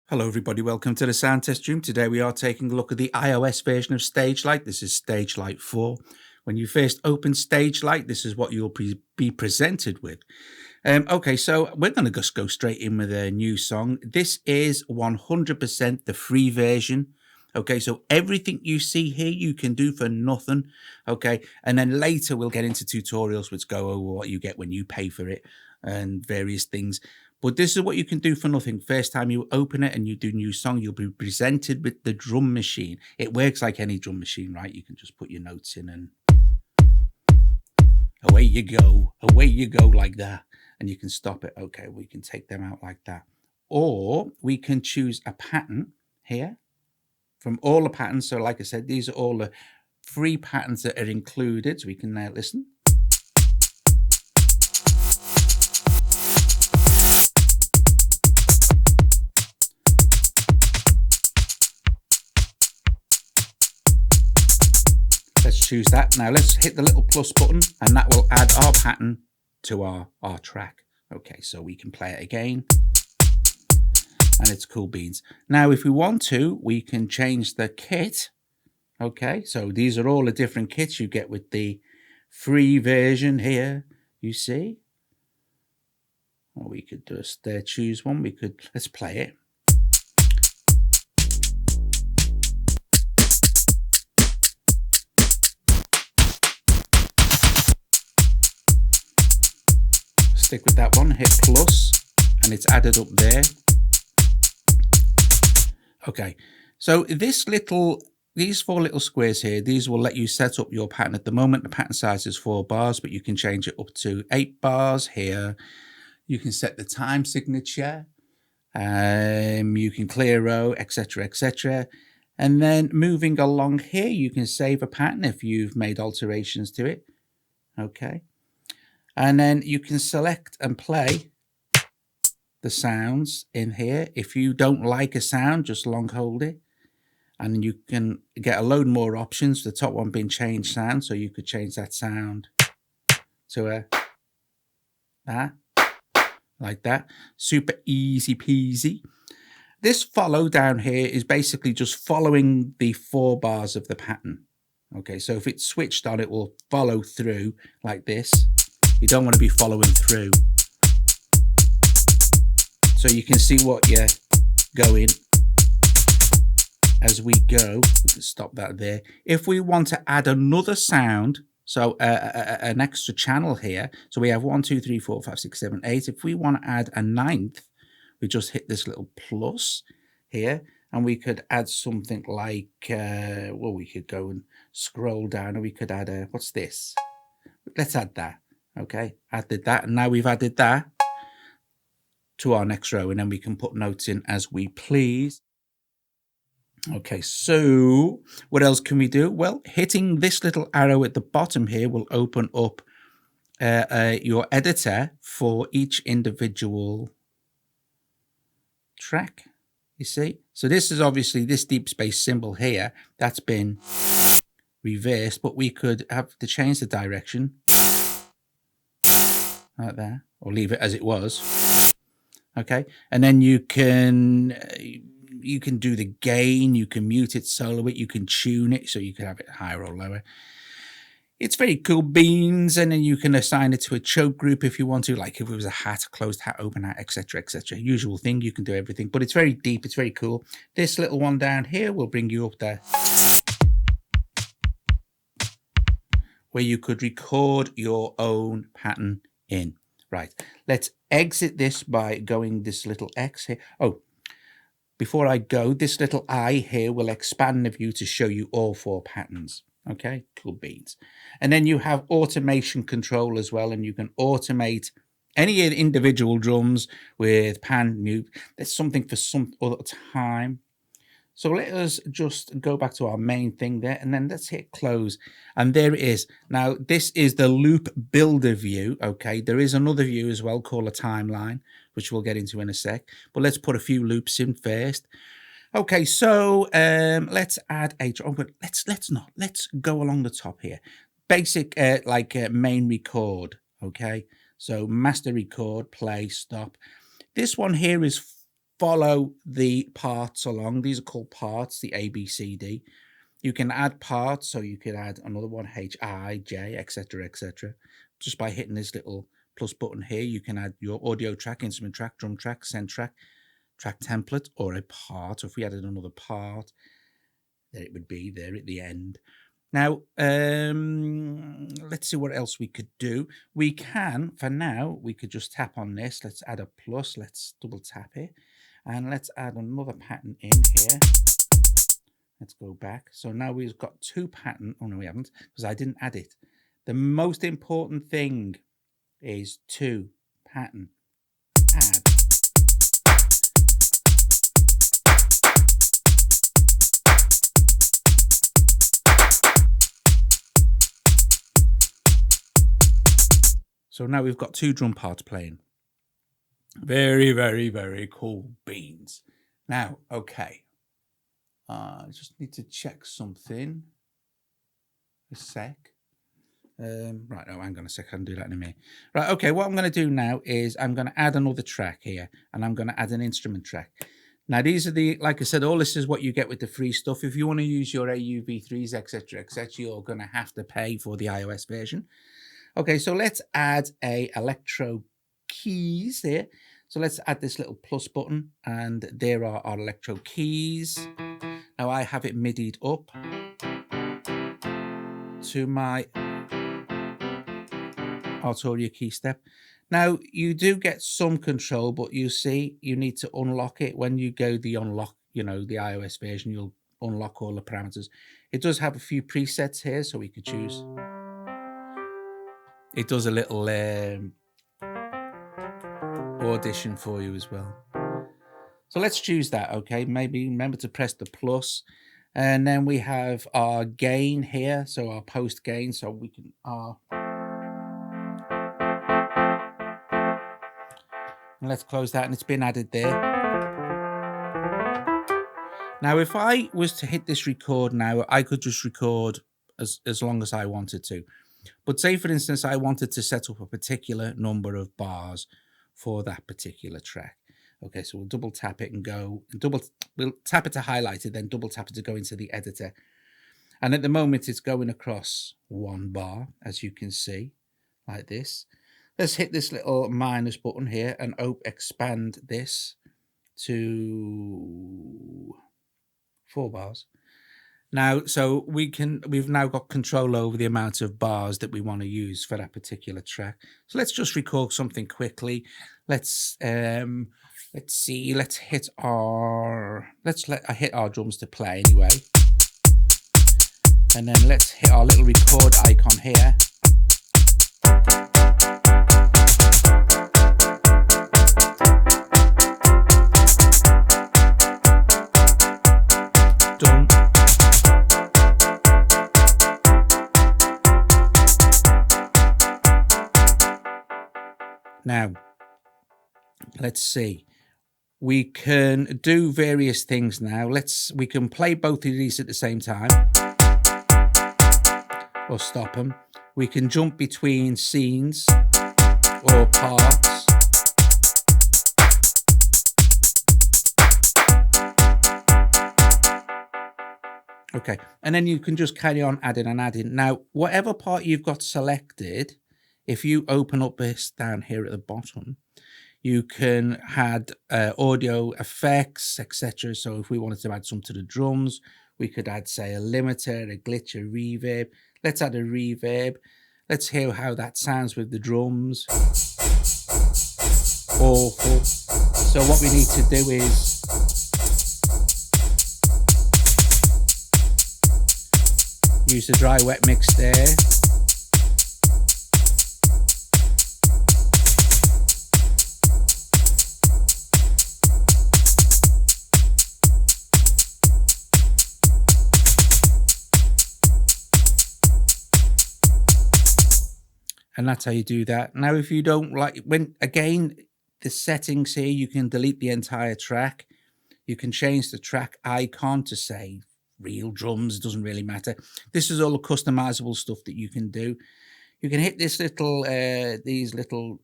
Hello everybody, welcome to the sound test room. Today we are taking a look at the iOS version of Stagelight. This is Stagelight 4. When you first open Stagelight, this is what you'll be presented with. Okay, so we're going to just go straight in with a new song. This is 100% the free version. Okay, so everything you see here you can do for nothing. Okay, and then later we'll get into tutorials which go over what you get when you pay for it and various things. But this is what you can do for nothing. First time you open it and you do new song, you'll be presented with the drum machine. It works like any drum machine, right? You can just put your notes in and away you go like that. And you can stop it. Okay, we can take them out like that. Or we can choose a pattern here from all the patterns. So like I said, these are all the free patterns that are included. So we can now listen. Let's choose that. Now let's hit the little plus button and that will add our pattern to our track. Okay, so we can play it again and it's cool beans. Now, if we want to, we can change the kit. Okay, so these are all the different kits you get with the free version here, you see. Or we could just choose one. Let's play it. Stick with that one, hit plus, and it's added up there. Okay, so these four little squares here, these will let you set up your pattern. At the moment, the pattern size is 4 bars, but you can change it up to 8 bars here. You can set the time signature, you can clear row, etc., etc. And then moving along here, you can save a pattern if you've made alterations to it. Okay. And then you can select and play the sounds in here. If you don't like a sound, just long hold it. And you can get a load more options. The top one being change sound. So you could change that sound to that, like that. Super easy peasy. This follow down here is basically just following the 4 bars of the pattern. Okay, so if it's switched on, it will follow through like this. You don't want to be following through. So you can see what you're going as we go. We can stop that there. If we want to add another sound, so an extra channel here. So we have 1, 2, 3, 4, 5, 6, 7, 8. If we want to add a 9th, we just hit this little plus here. And we could add something like, well, we could go and scroll down and we could add a, what's this? Let's add that. Okay, added that, and now we've added that to our next row, and then we can put notes in as we please. Okay, so what else can we do? Well, hitting this little arrow at the bottom here will open up your editor for each individual track, you see. So this is obviously this deep space symbol here, that's been reversed, but we could have to change the direction. Like that, or leave it as it was. Okay, and then you can do the gain, you can mute it, solo it, you can tune it, so you can have it higher or lower. It's very cool beans, and then you can assign it to a choke group if you want to, like if it was a hat, closed hat, open hat, etc., etc. Usual thing, you can do everything, but it's very deep, it's very cool. This little one down here will bring you up there, where you could record your own pattern in. Right, let's exit this by going this little X here. Oh, before I go, this little I here will expand the view to show you all 4 patterns. Okay, cool beans. And then you have automation control as well, and you can automate any individual drums with pan, mute. That's something for some other time. So let us just go back to our main thing there, and then let's hit close. And there it is. Now, this is the loop builder view, okay? There is another view as well called a timeline, which we'll get into in a sec. But let's put a few loops in first. Okay, so let's add a drum, but let's not. Let's go along the top here. Basic, main record, okay? So master record, play, stop. This one here is follow the parts along. These are called parts, the A, B, C, D. You can add parts, so you could add another one, H, I, J, etc., etc. Just by hitting this little plus button here, you can add your audio track, instrument track, drum track, send track, track template, or a part. If we added another part, there it would be there at the end. Now, let's see what else we could do. We can, for now, we could just tap on this. Let's add a plus. Let's double tap it. And let's add another pattern in here. Let's go back. So now we've got two pattern. Oh, no, we haven't, because I didn't add it. The most important thing is to pattern add. So now we've got two drum parts playing. Very, very, very cool beans. Now, okay. I just need to check something. A sec. Right, no, hang on a sec. I can do that in a minute. Right, okay. What I'm going to do now is I'm going to add another track here, and I'm going to add an instrument track. Now, these are the, like I said, all this is what you get with the free stuff. If you want to use your AUV3s, etc., etc., you're going to have to pay for the iOS version. Okay, so let's add a electro keys here. So let's add this little plus button, and there are our electro keys. Now I have it MIDI'd up to my Arturia key step. Now you do get some control, but you see you need to unlock it. When you go the unlock, the iOS version, you'll unlock all the parameters. It does have a few presets here, so we could choose. It does a little audition for you as well. So let's choose that, okay? Maybe remember to press the plus. And then we have our gain here, so our post gain, so we can... and let's close that, and it's been added there. Now, if I was to hit this record now, I could just record as long as I wanted to. But say, for instance, I wanted to set up a particular number of bars for that particular track. Okay, so we'll double tap it and go, we'll tap it to highlight it, then double tap it to go into the editor. And at the moment, it's going across one bar, as you can see, like this. Let's hit this little minus button here and expand this to 4 bars. Now, so we've now got control over the amount of bars that we want to use for that particular track. So let's just record something quickly. Let's see, let's hit our drums to play anyway. And then let's hit our little record icon here. Done. Now, let's see. We can do various things now. We can play both of these at the same time or stop them. We can jump between scenes or parts. Okay, and then you can just carry on adding and adding. Now, whatever part you've got selected, if you open up this down here at the bottom, you can add audio effects, etc. So if we wanted to add some to the drums, we could add, say, a limiter, a glitch, a reverb. Let's add a reverb. Let's hear how that sounds with the drums. Awful. So what we need to do is use the dry wet mix there. And that's how you do that. Now, if you don't like, again, the settings here, you can delete the entire track. You can change the track icon to say real drums. It doesn't really matter. This is all the customizable stuff that you can do. You can hit this little, these little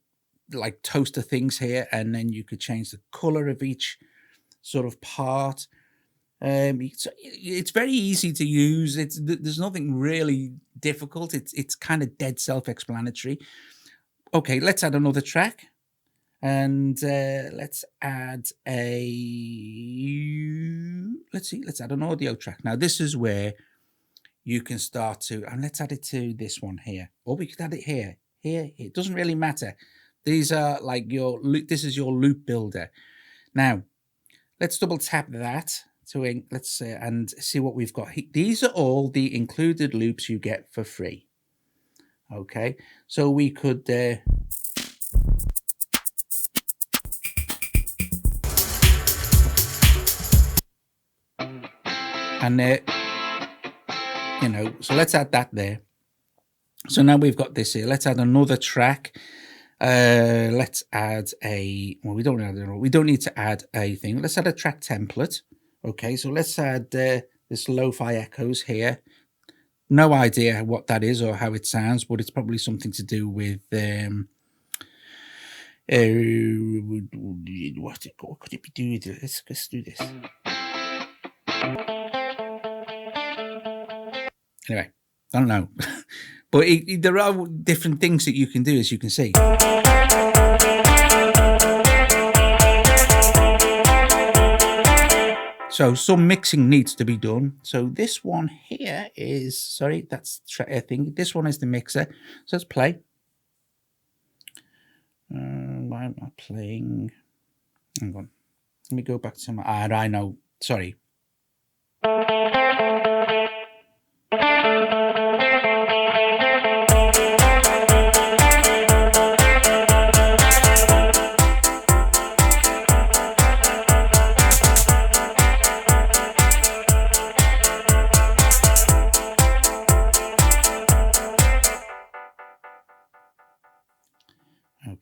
like toaster things here, and then you could change the color of each sort of part. It's very easy to use. There's nothing really difficult. It's kind of dead self-explanatory. Okay, let's add another track, and let's add let's add an audio track. Now this is where you can start to, and let's add it to this one here, or we could add it here. It doesn't really matter. These are like this is your loop builder. Now let's double tap that to let's and see what we've got. These are all the included loops you get for free. Okay, so we could and so let's add that there. So now we've got this here. Let's add another track. Let's add we don't need to add a thing. Let's add a track template. Okay, so let's add this lo-fi echoes here. No idea what that is or how it sounds, but it's probably something to do with what could it be doing? Let's do this. Anyway, I don't know. But there are different things that you can do, as you can see. So some mixing needs to be done. So this one here is, sorry, that's a thing. This one is the mixer. So let's play. Why am I playing? Hang on. Let me go back to my, I know, sorry.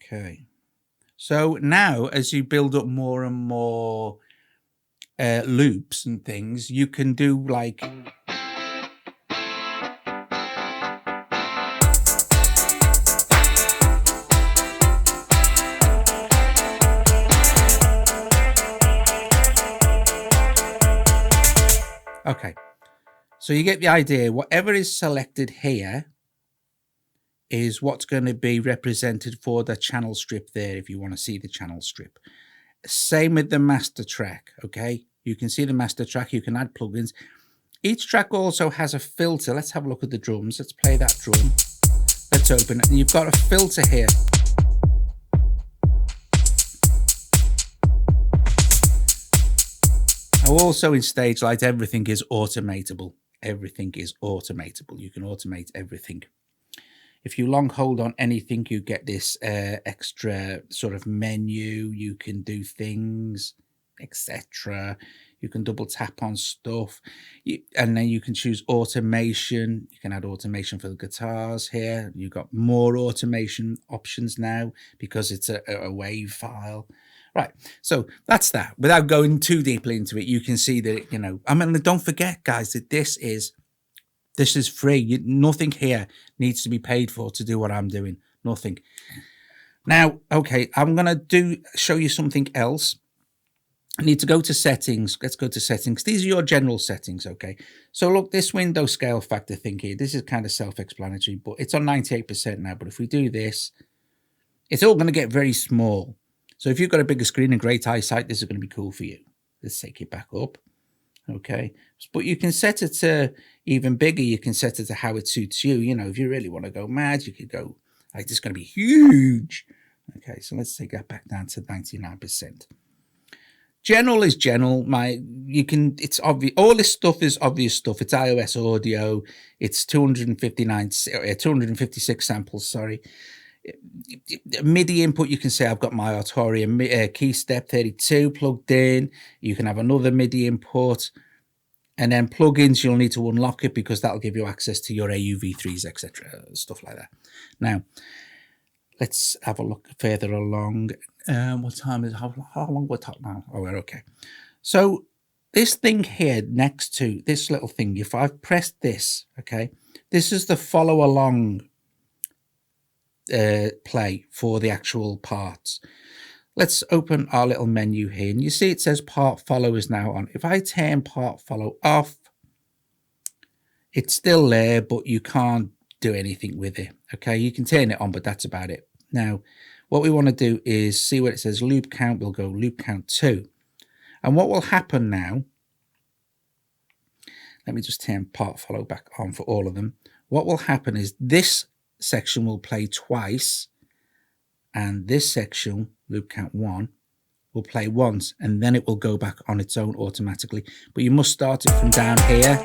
Okay, so now as you build up more and more loops and things, you can do like okay, so you get the idea. Whatever is selected here is what's going to be represented for the channel strip there, if you want to see the channel strip. Same with the master track, okay? You can see the master track, you can add plugins. Each track also has a filter. Let's have a look at the drums. Let's play that drum. Let's open it, and you've got a filter here. Now also in Stagelight, everything is automatable. Everything is automatable. You can automate everything. If you long hold on anything, you get this extra sort of menu. You can do things, etc. You can double tap on stuff, and then you can choose automation. You can add automation for the guitars here. You've got more automation options now because it's a WAV file. Right, so that's that. Without going too deeply into it, you can see that, I mean, don't forget, guys, that this is free. Nothing here needs to be paid for to do what I'm doing. Nothing. Now, okay, I'm going to show you something else. I need to go to settings. Let's go to settings. These are your general settings, okay? So look, this window scale factor thing here, this is kind of self-explanatory, but it's on 98% now. But if we do this, it's all going to get very small. So if you've got a bigger screen and great eyesight, this is going to be cool for you. Let's take it back up. Okay, but you can set it to even bigger. You can set it to how it suits you. If you really want to go mad, you could go like this is going to be huge. Okay, so let's take that back down to 99%. General is general. It's obvious. All this stuff is obvious stuff. It's iOS audio. It's 256 samples. Sorry. MIDI input, you can say I've got my Arturia key step 32 plugged in. You can have another MIDI input, and then plugins, you'll need to unlock it because that'll give you access to your AUV3s, etc., stuff like that. Now let's have a look further along. What time is how long we're talking now? Oh, we're okay. So this thing here next to this little thing, if I've pressed this, okay, this is the follow along play for the actual parts. let's open our little menu here, and you see it says part follow is now on. If I turn part follow off, it's still there, but you can't do anything with it. Okay, you can turn it on, but that's about it. Now, what we want to do is see where it says loop count. We'll go loop count 2. And what will happen now, let me just turn part follow back on for all of them. What will happen is this section will play twice, and this section, loop count 1, will play once, and then it will go back on its own automatically. But you must start it from down here.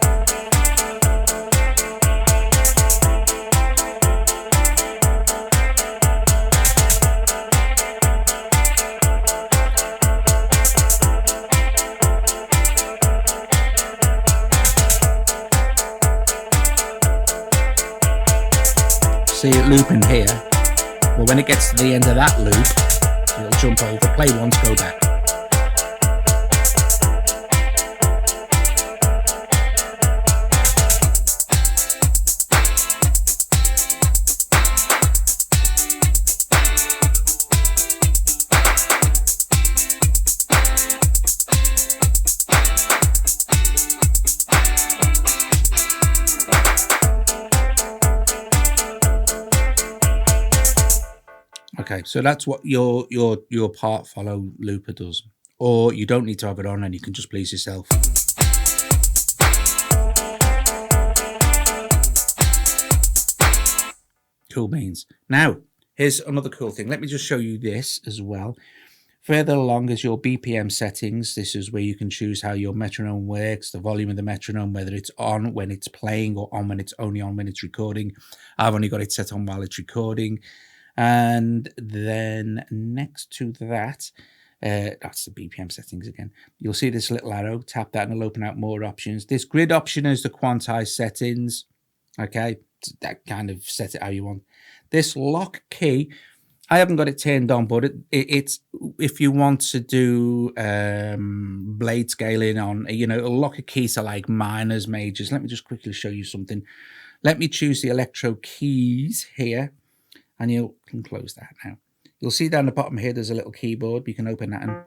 See it looping here. Well, when it gets to the end of that loop, it'll jump over, play once, go back. Okay, so that's what your part follow looper does. Or you don't need to have it on and you can just please yourself. Cool beans. Now, here's another cool thing. Let me just show you this as well. Further along is your BPM settings. This is where you can choose how your metronome works, the volume of the metronome, whether it's on when it's playing or on when it's only on when it's recording. I've only got it set on while it's recording. And then next to that, that's the BPM settings again. You'll see this little arrow. Tap that and it'll open out more options. This grid option is the quantized settings. Okay, that kind of set it how you want. This lock key, I haven't got it turned on, but it's if you want to do blade scaling on, you know, it'll lock a key to like minors, majors. Let me just quickly show you something. Let me choose the electro keys here. And you can close that now. You'll see down the bottom here, there's a little keyboard. You can open that and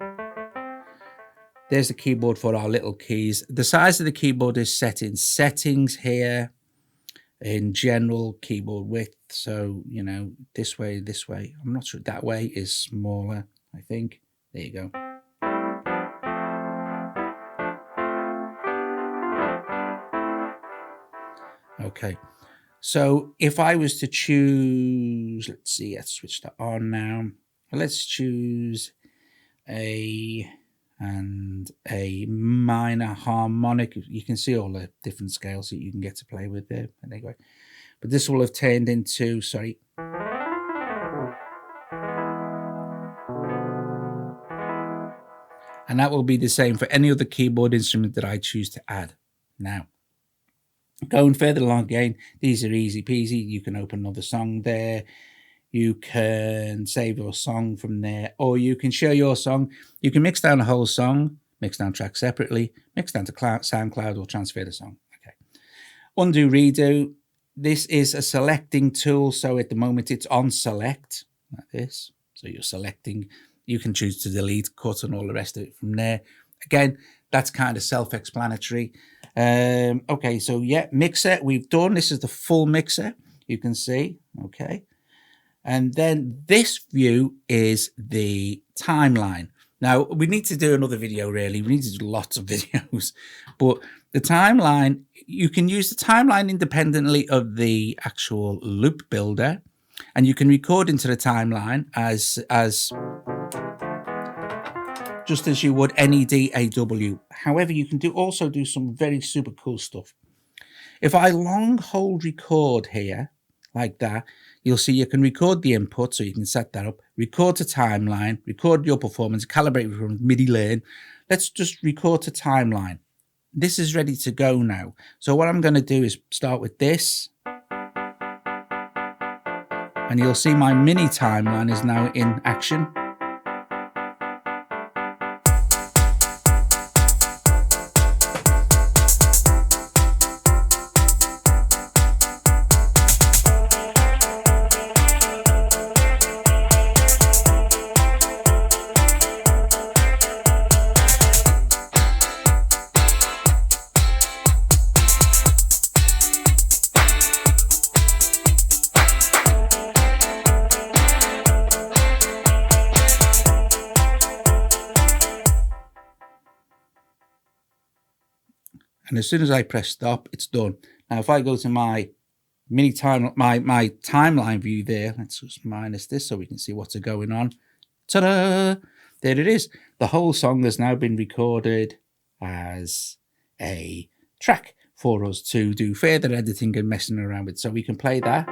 there's the keyboard for our little keys. The size of the keyboard is set in settings here, in general keyboard width. So, you know, this way. I'm not sure, that way is smaller, I think. There you go. Okay. So if I was to choose, let's see, let's switch that on now. Let's choose a minor harmonic. You can see all the different scales that you can get to play with there. And there you go. But this will have turned into, sorry. And that will be the same for any other keyboard instrument that I choose to add. Now, going further along again, these are easy peasy. You can open another song there. You can save your song from there, or you can share your song. You can mix down a whole song, mix down tracks separately, mix down to SoundCloud, or transfer the song. Okay. Undo, redo. This is a selecting tool. So at the moment it's on select like this. So you're selecting. You can choose to delete, cut, and all the rest of it from there. Again, that's kind of self-explanatory. Okay, so yeah, mixer we've done. This is the full mixer, you can see. Okay, and then this view is the timeline. Now we need to do another video, really. We need to do lots of videos, but the timeline, you can use the timeline independently of the actual loop builder, and you can record into the timeline as just as you would any DAW. However, you can also do some very super cool stuff. If I long hold record here, like that, you'll see you can record the input, so you can set that up, record to timeline, record your performance, calibrate from MIDI learn. Let's just record to timeline. This is ready to go now. So what I'm going to do is start with this. And you'll see my mini timeline is now in action. And as soon as I press stop, it's done. Now, if I go to my my timeline view there, let's just minus this so we can see what's going on. Ta-da! There it is. The whole song has now been recorded as a track for us to do further editing and messing around with. So we can play that.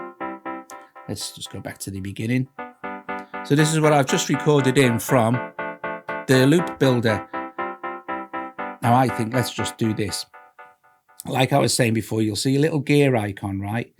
Let's just go back to the beginning. So this is what I've just recorded in from the loop builder. Now I think let's just do this. Like I was saying before, you'll see a little gear icon, right?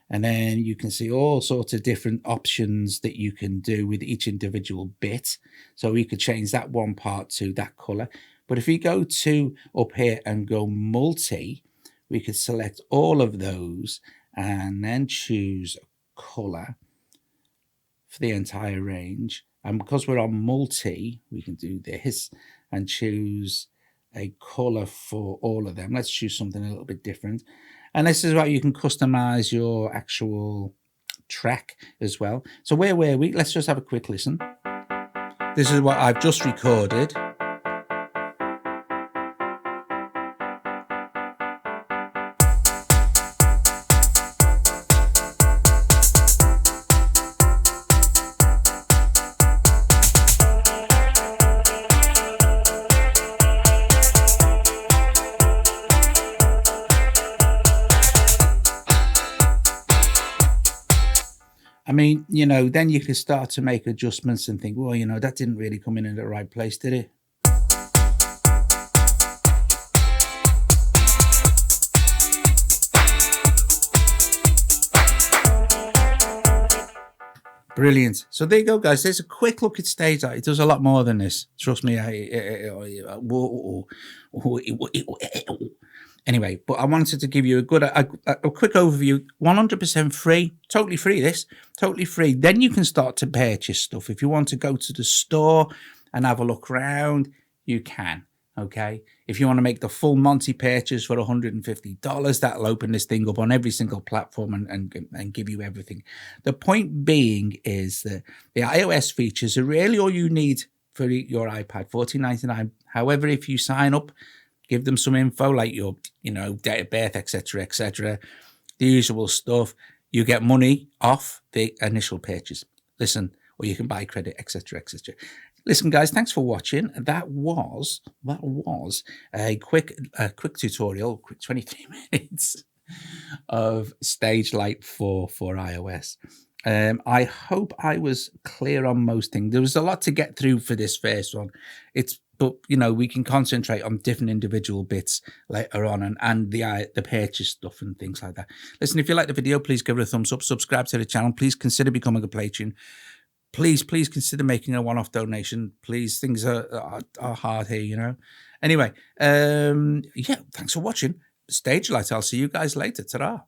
And then you can see all sorts of different options that you can do with each individual bit. So we could change that one part to that color. But if we go to up here and go multi, we could select all of those and then choose a color for the entire range. And because we're on multi, we can do this and choose a color for all of them. Let's choose something a little bit different. And this is where you can customize your actual track as well. So where were we? Let's just have a quick listen. This is what I've just recorded. I mean, you know, then you can start to make adjustments and think, well, you know, that didn't really come in at the right place, did it? Brilliant. So there you go, guys. There's a quick look at Stagelight. It does a lot more than this. Trust me. Anyway, but I wanted to give you a quick overview. 100% free, totally free. This totally free. Then you can start to purchase stuff. If you want to go to the store and have a look around, you can. Okay. If you want to make the full Monty purchase for $150, that'll open this thing up on every single platform and give you everything. The point being is that the iOS features are really all you need for your iPad, $14.99. However, if you sign up, give them some info like your, you know, date of birth, etc., the usual stuff, you get money off the initial purchase. Listen, or you can buy credit, etc. Listen, guys, thanks for watching. That was a quick tutorial, quick 23 minutes of Stagelight for iOS. I hope I was clear on most things. There was a lot to get through for this first one. But you know, we can concentrate on different individual bits later on and the purchase stuff and things like that. Listen, if you like the video, please give it a thumbs up, subscribe to the channel, please consider becoming a patron. Please consider making a one-off donation. Please, things are hard here, you know. Anyway, yeah, thanks for watching Stagelight. I'll see you guys later. Ta-ra.